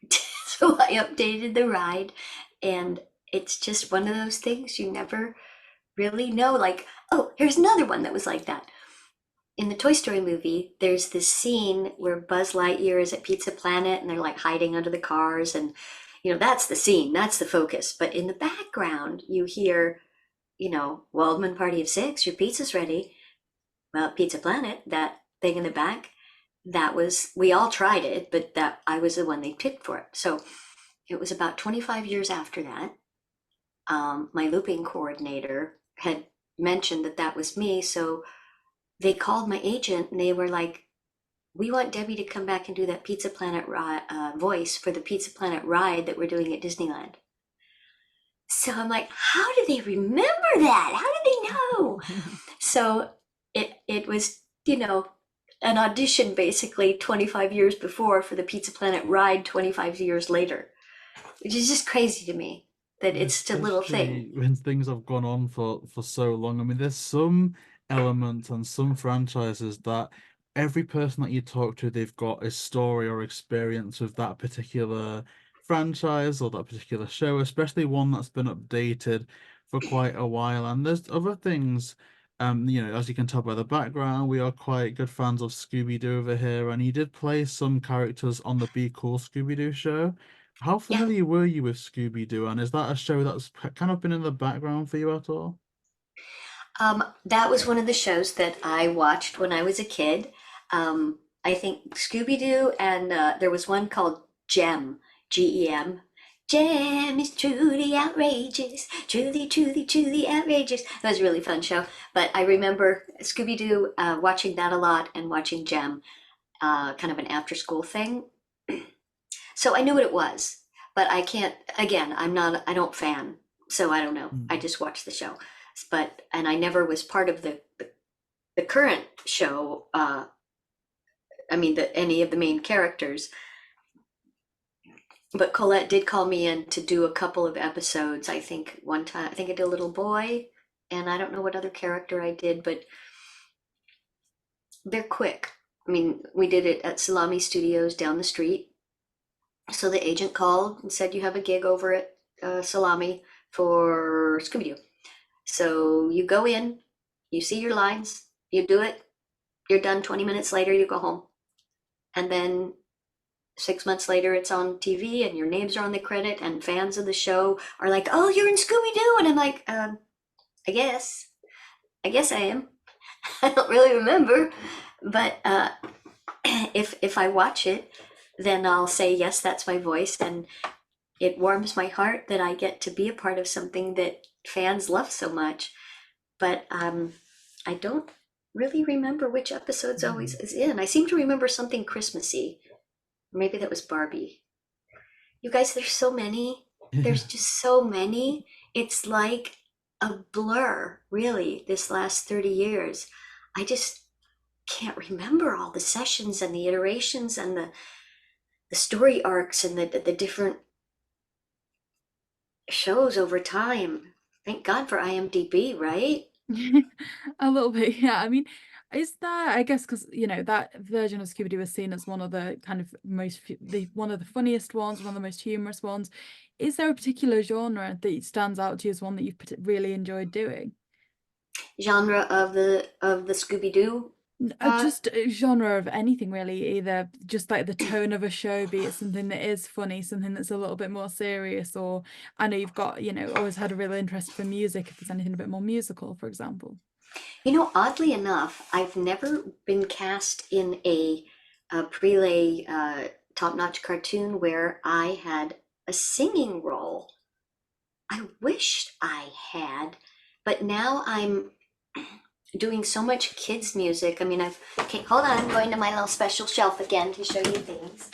Speaker 5: So I updated the ride, and it's just one of those things you never really know. Like, oh, here's another one that was like that. In the Toy Story movie, there's this scene where Buzz Lightyear is at Pizza Planet and they're like hiding under the cars, and that's the scene, that's the focus. But in the background, you hear, Waldman Party of Six, your pizza's ready. Well, Pizza Planet, that thing in the back, we all tried it, but that I was the one they picked for it. So it was about 25 years after that. My looping coordinator had mentioned that was me. So they called my agent and they were like, we want Debbie to come back and do that Pizza Planet voice for the Pizza Planet ride that we're doing at Disneyland. So I'm like, how do they remember that? How do they know? So it was, an audition basically 25 years before for the Pizza Planet ride 25 years later, which is just crazy to me that it's just a little thing.
Speaker 2: When things have gone on for so long, I mean, there's some elements and some franchises that every person that you talk to, they've got a story or experience with that particular franchise or that particular show, especially one that's been updated for quite a while. And there's other things, as you can tell by the background, we are quite good fans of Scooby Doo over here, and he did play some characters on the Be Cool Scooby Doo show. How
Speaker 5: Yeah.
Speaker 2: familiar were you with Scooby Doo, and is that a show that's kind of been in the background for you at all?
Speaker 5: That was one of the shows that I watched when I was a kid. I think Scooby Doo, and there was one called Gem, Gem. Gem is truly outrageous, truly, truly, truly outrageous. That was a really fun show. But I remember Scooby Doo, watching that a lot, and watching Gem, kind of an after school thing. So I knew what it was, but I can't, again, I don't fan, so I don't know. I just watched the show. And I never was part of the current show. Any of the main characters. But Colette did call me in to do a couple of episodes. I think one time, I did a little boy, and I don't know what other character I did, but they're quick. I mean, we did it at Salami Studios down the street. So the agent called and said, you have a gig over at Salami for Scooby Doo. So you go in, you see your lines, you do it, you're done. 20 minutes later, you go home. And then 6 months later, it's on TV and your names are on the credit, and fans of the show are like, oh, you're in Scooby Doo. And I'm like, I guess I am. I don't really remember. But if I watch it, then I'll say, yes, that's my voice. And it warms my heart that I get to be a part of something that fans love so much. but I don't really remember which episodes always is in. I seem to remember something Christmassy. Maybe that was Barbie. You guys, there's so many. There's just so many. It's like a blur, really, this last 30 years. I just can't remember all the sessions and the iterations and the story arcs and the different shows over time. Thank God for IMDb, right?
Speaker 3: A little bit, yeah. I mean, is there, I guess, because that version of Scooby Doo is seen as one of the kind of one of the funniest ones, one of the most humorous ones. Is there a particular genre that stands out to you as one that you've really enjoyed doing?
Speaker 5: Genre of the Scooby Doo.
Speaker 3: Just a genre of anything really, either just like the tone of a show, be it something that is funny, something that's a little bit more serious, or I know you've got, always had a real interest for music, if there's anything a bit more musical, for example.
Speaker 5: Oddly enough, I've never been cast in a prelay top-notch cartoon where I had a singing role. I wished I had, but now I'm doing so much kids music. I mean, okay, hold on, I'm going to my little special shelf again to show you things.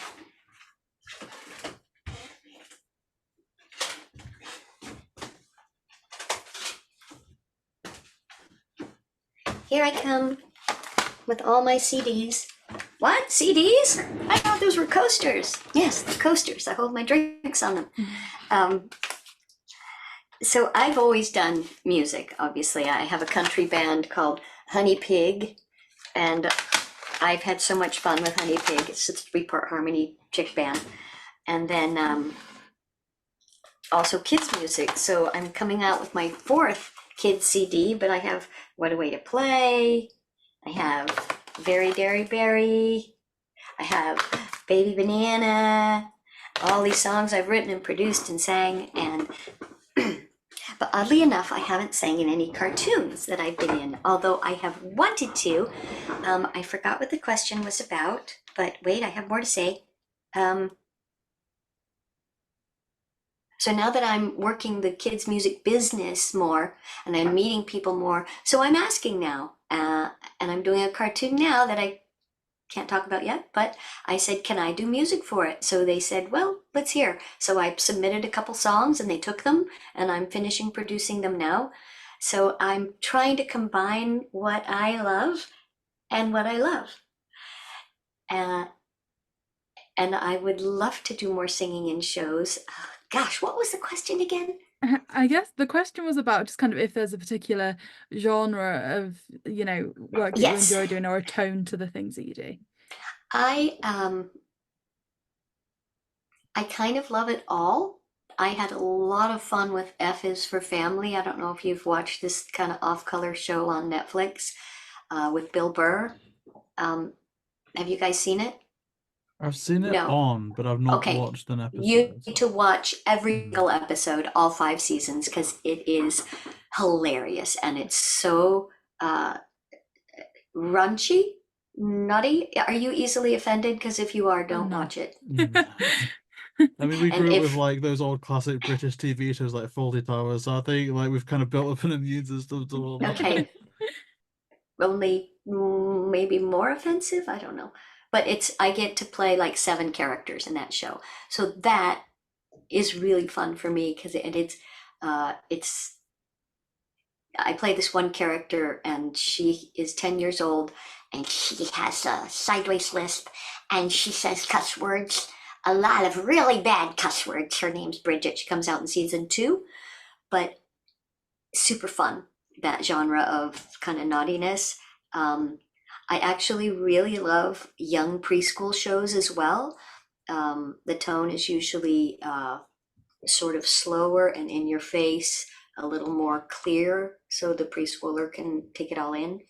Speaker 5: Here I come with all my CDs. What? CDs? I thought those were coasters. Yes, the coasters. I hold my drinks on them. So I've always done music, obviously. I have a country band called Honey Pig, and I've had so much fun with Honey Pig. It's a 3-part harmony chick band. And then also kids music. So I'm coming out with my 4th kids CD, but I have What a Way to Play. I have Debi Derryberry. I have Baby Banana. All these songs I've written and produced and sang, and but oddly enough, I haven't sang in any cartoons that I've been in, although I have wanted to. I forgot what the question was about, but wait, I have more to say. So now that I'm working the kids' music business more and I'm meeting people more, so I'm asking now, and I'm doing a cartoon now that I can't talk about yet, but I said, can I do music for it? So they said, well, let's hear. So I submitted a couple songs and they took them, and I'm finishing producing them now. So I'm trying to combine what I love and what I love. And I would love to do more singing in shows. Gosh, what was the question again?
Speaker 3: I guess the question was about just kind of if there's a particular genre of, work that
Speaker 5: Yes.
Speaker 3: you enjoy doing, or a tone to the things that you do.
Speaker 5: I kind of love it all. I had a lot of fun with F is for Family. I don't know if you've watched this kind of off-color show on Netflix with Bill Burr. Have you guys seen it?
Speaker 2: I've seen it
Speaker 5: No.
Speaker 2: on, but I've not
Speaker 5: Okay.
Speaker 2: watched an episode.
Speaker 5: You need to watch every single episode, all 5 seasons, because it is hilarious and it's so raunchy, nutty. Are you easily offended? Because if you are, don't
Speaker 3: No.
Speaker 5: watch it.
Speaker 2: I mean, we
Speaker 5: And
Speaker 2: grew up
Speaker 5: if-
Speaker 2: with like those old classic British TV shows like Fawlty Towers, so I think like we've kind of built up an immune system to all that.
Speaker 5: Okay. Only maybe more offensive, I don't know. But I get to play like 7 characters in that show. So that is really fun for me because it's I play this one character and she is 10 years old and she has a sideways lisp and she says cuss words, a lot of really bad cuss words. Her name's Bridget. She comes out in season 2, but super fun, that genre of kind of naughtiness. I actually really love young preschool shows as well. The tone is usually sort of slower and in your face, a little more clear, so the preschooler can take it all in.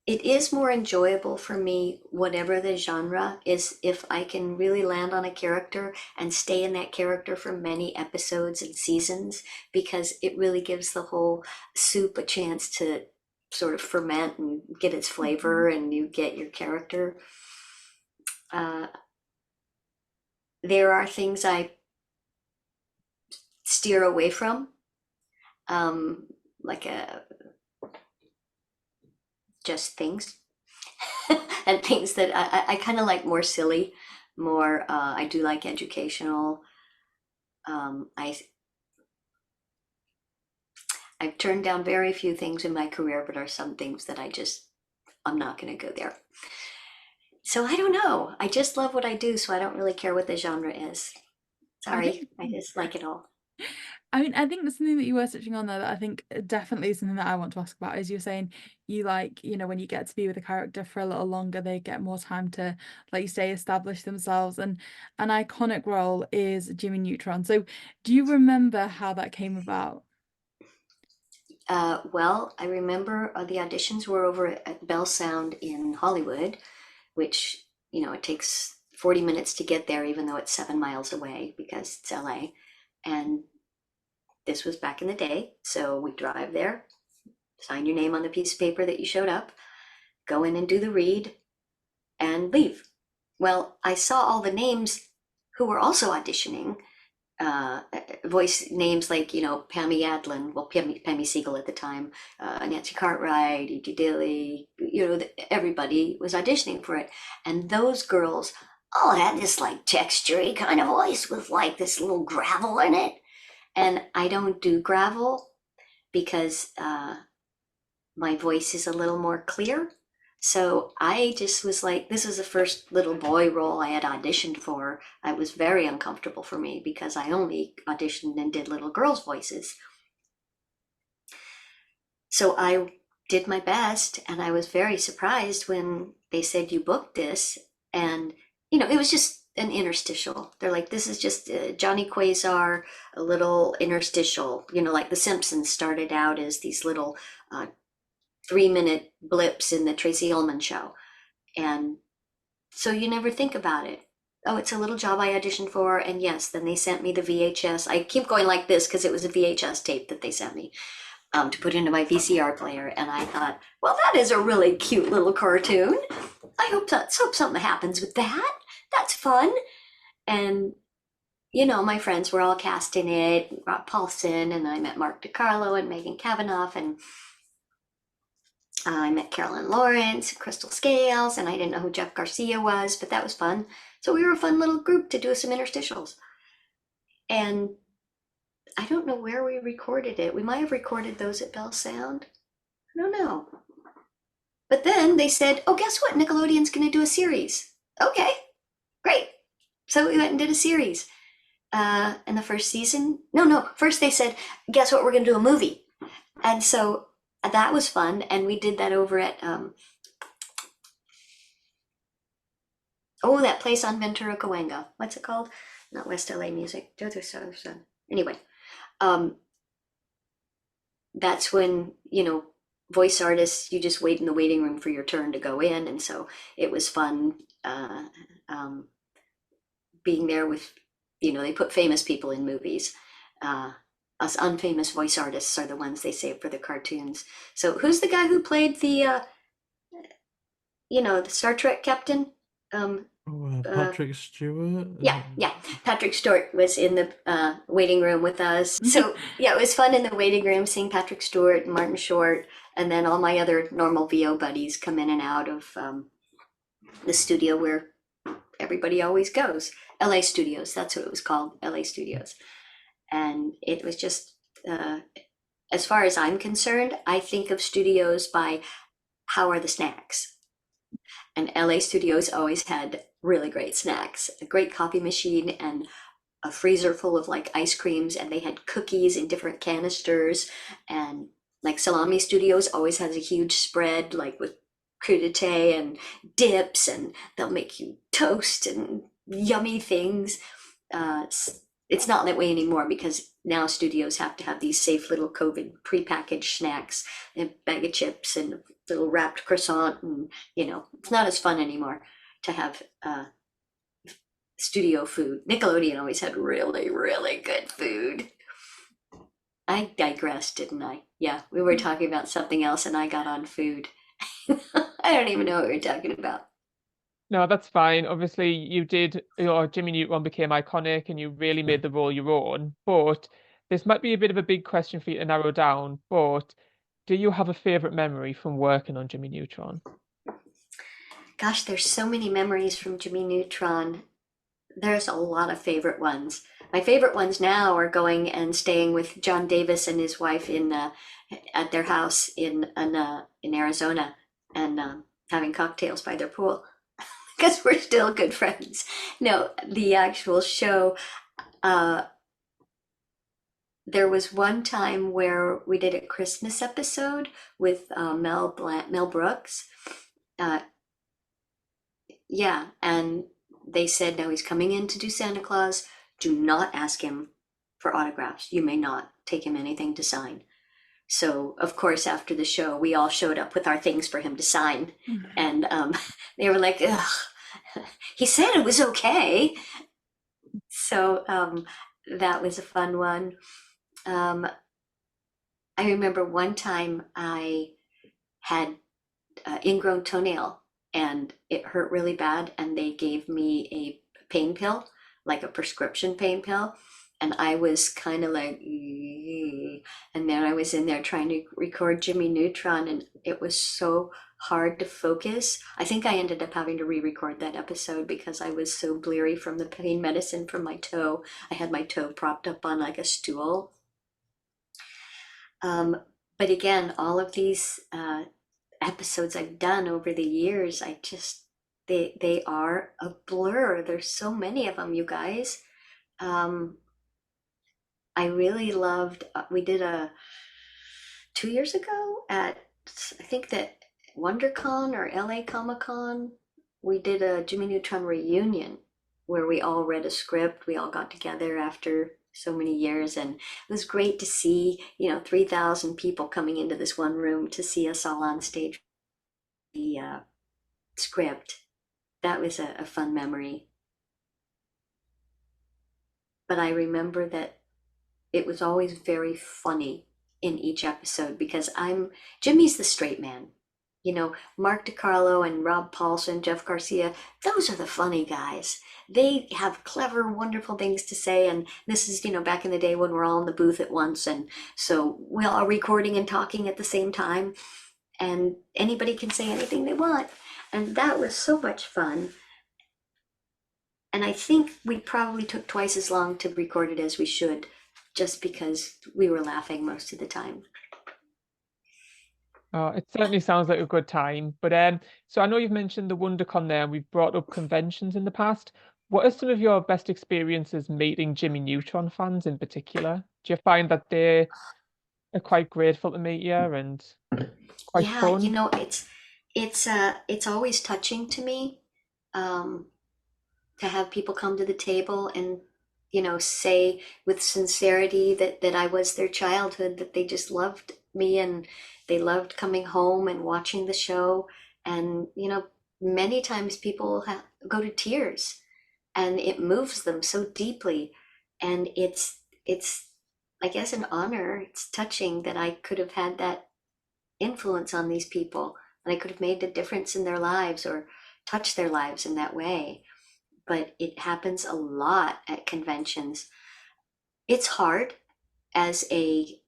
Speaker 5: It is more enjoyable for me, whatever the genre is, if I can really land on a character and stay in that character for many episodes and seasons, because it really gives the whole soup a chance to sort of ferment and get its flavor, and you get your character. There are things I steer away from like a just things and things that I kind of like more silly, more I do like educational. I've turned down very few things in my career, but are some things that I'm not going to go there. So I don't know. I just love what I do, so I don't really care what the genre is. Sorry, I just like it all.
Speaker 3: I mean, I think there's something that you were touching on there that I think definitely is something that I want to ask about. As you're saying, you like, when you get to be with a character for a little longer, they get more time to, like you say, establish themselves. And an iconic role is Jimmy Neutron. So do you remember how that came about?
Speaker 5: Well, I remember the auditions were over at Bell Sound in Hollywood, which, it takes 40 minutes to get there, even though it's 7 miles away because it's LA. And this was back in the day. So we drive there, sign your name on the piece of paper that you showed up, go in and do the read, and leave. Well, I saw all the names who were also auditioning, voice names like, Pammy Adlin, well, Pammy Siegel at the time, Nancy Cartwright, E.G. Dilly, everybody was auditioning for it. And those girls all had this like textury kind of voice with like this little gravel in it. And I don't do gravel because my voice is a little more clear. So I just was like, this was the first little boy role I had auditioned for. It was very uncomfortable for me because I only auditioned and did little girls' voices. So I did my best, and I was very surprised when they said you booked this. And, it was just an interstitial. They're like, this is just Johnny Quasar, a little interstitial, like The Simpsons started out as these little 3-minute blips in the Tracy Ullman show. And so you never think about it. Oh, it's a little job I auditioned for. And yes, then they sent me the VHS. I keep going like this because it was a VHS tape that they sent me to put into my VCR player. And I thought, well, that is a really cute little cartoon. I hope something happens with that. That's fun. And, my friends were all cast in it, Rob Paulson, and I met Mark DiCarlo and Megan Cavanaugh, and I met Carolyn Lawrence, Crystal Scales, and I didn't know who Jeff Garcia was, but that was fun. So we were a fun little group to do some interstitials. And I don't know where we recorded it. We might have recorded those at Bell Sound. I don't know. But then they said, oh, guess what? Nickelodeon's going to do a series. Okay, great. So we went and did a series. In the first season, first they said, guess what? We're going to do a movie. And so that was fun. And we did that over at, that place on Ventura Cahuenga. What's it called? Not West LA Music. Anyway, that's when, voice artists, you just wait in the waiting room for your turn to go in. And so it was fun being there with, they put famous people in movies. Us unfamous voice artists are the ones they save for the cartoons. So who's the guy who played the Star Trek captain?
Speaker 2: Patrick Stewart?
Speaker 5: Yeah. Patrick Stewart was in the waiting room with us. So yeah, it was fun in the waiting room seeing Patrick Stewart and Martin Short, and then all my other normal VO buddies come in and out of the studio where everybody always goes. LA Studios, that's what it was called, LA Studios. And it was just, as far as I'm concerned, I think of studios by how are the snacks. And LA Studios always had really great snacks, a great coffee machine and a freezer full of like ice creams, and they had cookies in different canisters. And like Salami Studios always has a huge spread, like with crudité and dips, and they'll make you toast and yummy things. It's not that way anymore because now studios have to have these safe little COVID prepackaged snacks, and a bag of chips and a little wrapped croissant, and it's not as fun anymore to have studio food. Nickelodeon always had really, really good food. I digressed, didn't I? Yeah, we were talking about something else and I got on food. I don't even know what we were talking about.
Speaker 4: No, that's fine. Obviously, you did, Jimmy Neutron became iconic and you really made the role your own. But this might be a bit of a big question for you to narrow down, but do you have a favorite memory from working on Jimmy Neutron?
Speaker 5: Gosh, there's so many memories from Jimmy Neutron. There's a lot of favorite ones. My favorite ones now are going and staying with John Davis and his wife at their house in Arizona, and having cocktails by their pool because we're still good friends. No, the actual show. There was one time where we did a Christmas episode with Mel Brooks. Yeah, and they said, no, he's coming in to do Santa Claus. Do not ask him for autographs. You may not take him anything to sign. So, of course, after the show, we all showed up with our things for him to sign. And they were like, ugh, he said it was okay. So that was a fun one. I remember one time I had ingrown toenail and it hurt really bad, and they gave me a pain pill, like a prescription pain pill, and I was kind of like, and then I was in there trying to record Jimmy Neutron, and it was so hard to focus. I think I ended up having to re-record that episode because I was so bleary from the pain medicine from my toe. I had my toe propped up on like a stool. But again, all of these episodes I've done over the years, they are a blur. There's so many of them, you guys. I really loved, we did 2 years ago at, I think that WonderCon or LA Comic Con, we did a Jimmy Neutron reunion where we all read a script. We all got together after so many years, and it was great to see 3,000 people coming into this one room to see us all on stage. The script, that was a fun memory. But I remember that it was always very funny in each episode because Jimmy's the straight man. Mark DiCarlo and Rob Paulson, Jeff Garcia, those are the funny guys. They have clever, wonderful things to say. And this is, back in the day when we're all in the booth at once. And so we're all recording and talking at the same time. And anybody can say anything they want. And that was so much fun. And I think we probably took twice as long to record it as we should, just because we were laughing most of the time.
Speaker 4: Oh, it certainly sounds like a good time. But so I know you've mentioned the WonderCon there, and we've brought up conventions in the past. What are some of your best experiences meeting Jimmy Neutron fans in particular? Do you find that they are quite grateful to meet you and quite fun?
Speaker 5: It's always touching to me to have people come to the table and say with sincerity that I was their childhood, that they just loved me and they loved coming home and watching the show. And many times people go to tears, and it moves them so deeply. And it's I guess an honor. It's touching that I could have had that influence on these people, and I could have made a difference in their lives or touched their lives in that way. But it happens a lot at conventions. It's hard as a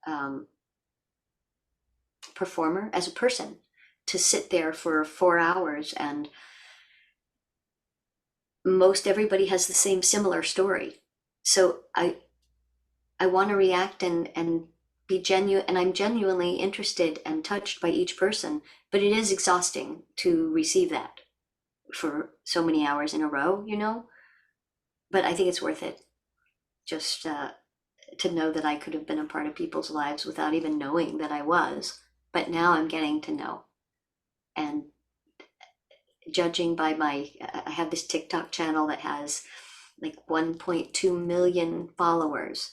Speaker 5: performer, as a person, to sit there for 4 hours, and most everybody has the same similar story. So I want to react and be genuine, and I'm genuinely interested and touched by each person, but it is exhausting to receive that for so many hours in a row, but I think it's worth it, just to know that I could have been a part of people's lives without even knowing that I was, but now I'm getting to know. And judging by I have this TikTok channel that has like 1.2 million followers,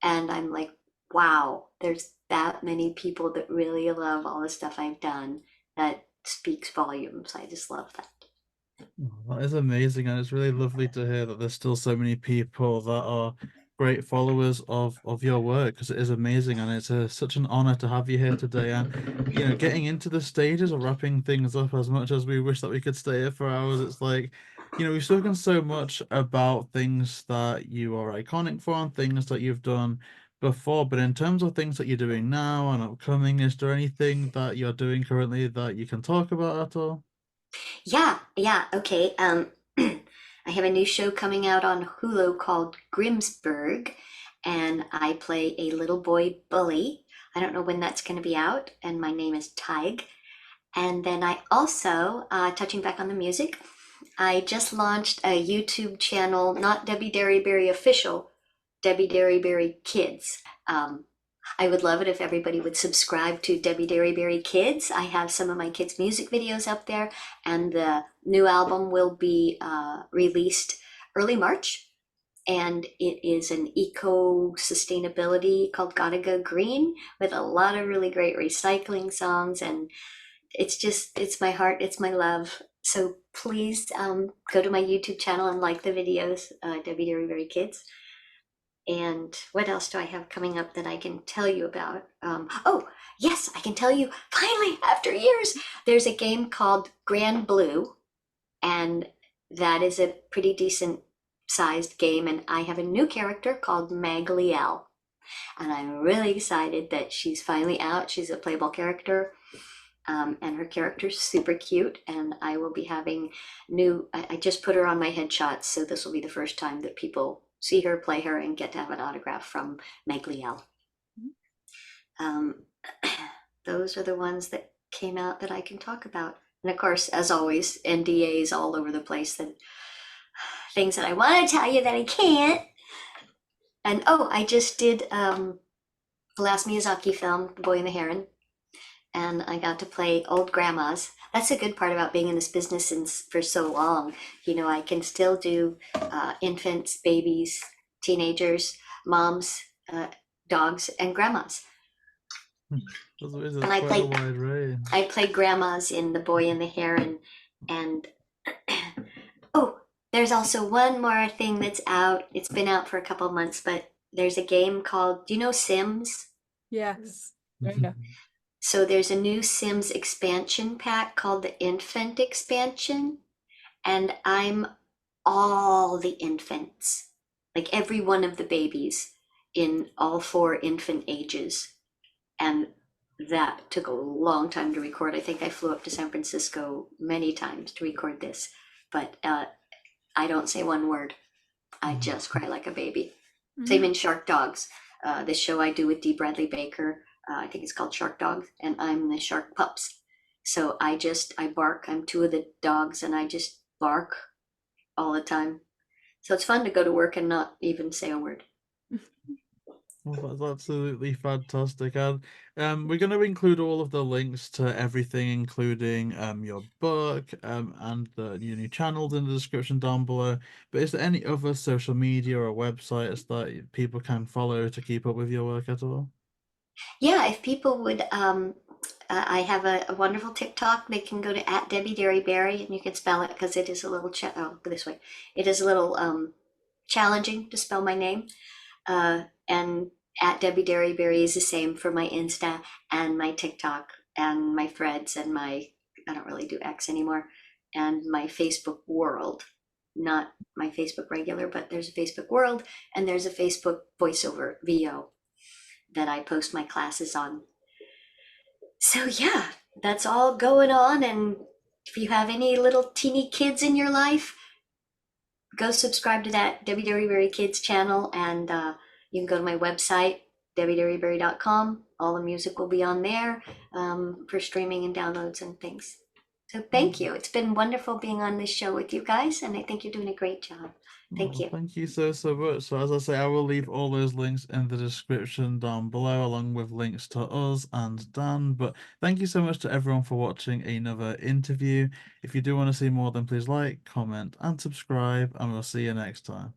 Speaker 5: and I'm like, wow, there's that many people that really love all the stuff I've done. That speaks volumes. I just love that.
Speaker 2: Oh, that is amazing, and it's really lovely to hear that there's still so many people that are great followers of your work, because it is amazing, and it's such an honor to have you here today. And getting into the stages or wrapping things up, as much as we wish that we could stay here for hours, it's like we've spoken so much about things that you are iconic for and things that you've done before, but in terms of things that you're doing now and upcoming, is there anything that you're doing currently that you can talk about at all?
Speaker 5: Yeah, okay. I have a new show coming out on Hulu called Grimsburg, and I play a little boy bully. I don't know when that's going to be out, and my name is Tig. And then I also, touching back on the music, I just launched a YouTube channel, not Debi Derryberry Official, Debi Derryberry Kids. I would love it if everybody would subscribe to Debi Derryberry Kids. I have some of my kids' music videos up there, and the new album will be released early March. And it is an eco sustainability called Gotta Go Green with a lot of really great recycling songs. And it's my heart, it's my love. So please go to my YouTube channel and like the videos, Debi Derryberry Kids. And what else do I have coming up that I can tell you about? Oh, yes, I can tell you, finally, after years, there's a game called Grand Blue, and that is a pretty decent sized game. And I have a new character called Maglielle, and I'm really excited that she's finally out. She's a playable character, and her character's super cute. And I will be having I just put her on my headshots, so this will be the first time that people see her, play her, and get to have an autograph from Maglielle. Those are the ones that came out that I can talk about. And of course, as always, NDAs all over the place, that things that I want to tell you that I can't. And oh, I just did the last Miyazaki film, The Boy and the Heron, and I got to play old grandmas. That's a good part about being in this business for so long. You know, I can still do infants, babies, teenagers, moms, dogs, and grandmas.
Speaker 2: There's
Speaker 5: And I
Speaker 2: quite a
Speaker 5: played
Speaker 2: wide range.
Speaker 5: I play grandmas in The Boy and the Heron. And oh, there's also one more thing that's out. It's been out for a couple of months, but there's a game called, do you know Sims?
Speaker 3: Yes.
Speaker 4: Yeah.
Speaker 5: So there's a new Sims expansion pack called the Infant Expansion, and I'm all the infants, like every one of the babies in all 4 infant ages. And that took a long time to record. I think I flew up to San Francisco many times to record this, but I don't say one word. I just cry like a baby. Same in Shark Dogs, the show I do with D. Bradley Baker. I think it's called Shark Dogs, and I'm the shark pups. So I bark. I'm 2 of the dogs, and I just bark all the time. So it's fun to go to work and not even say a word.
Speaker 2: Well, that's absolutely fantastic. And we're going to include all of the links to everything, including your book and your new channels in the description down below. But is there any other social media or websites that people can follow to keep up with your work at all?
Speaker 5: Yeah, if people would, I have a wonderful TikTok. They can go to @DebiDerryberry, and you can spell it because it is a little this way. It is a little challenging to spell my name. And @DebiDerryberry is the same for my Insta and my TikTok and my Threads and I don't really do X anymore, and my Facebook world. Not my Facebook regular, but there's a Facebook world, and there's a Facebook voiceover VO that I post my classes on. So yeah, that's all going on. And if you have any little teeny kids in your life, go subscribe to that Debi Derryberry Kids channel, and you can go to my website, debiderryberry.com. All the music will be on there for streaming and downloads and things. So thank you. It's been wonderful being on this show with you guys, and I think you're doing a great job. Thank you.
Speaker 2: Thank you so much. So as I say, I will leave all those links in the description down below, along with links to us and Dan. But thank you so much to everyone for watching another interview. If you do want to see more, then please like, comment, and subscribe, and we'll see you next time.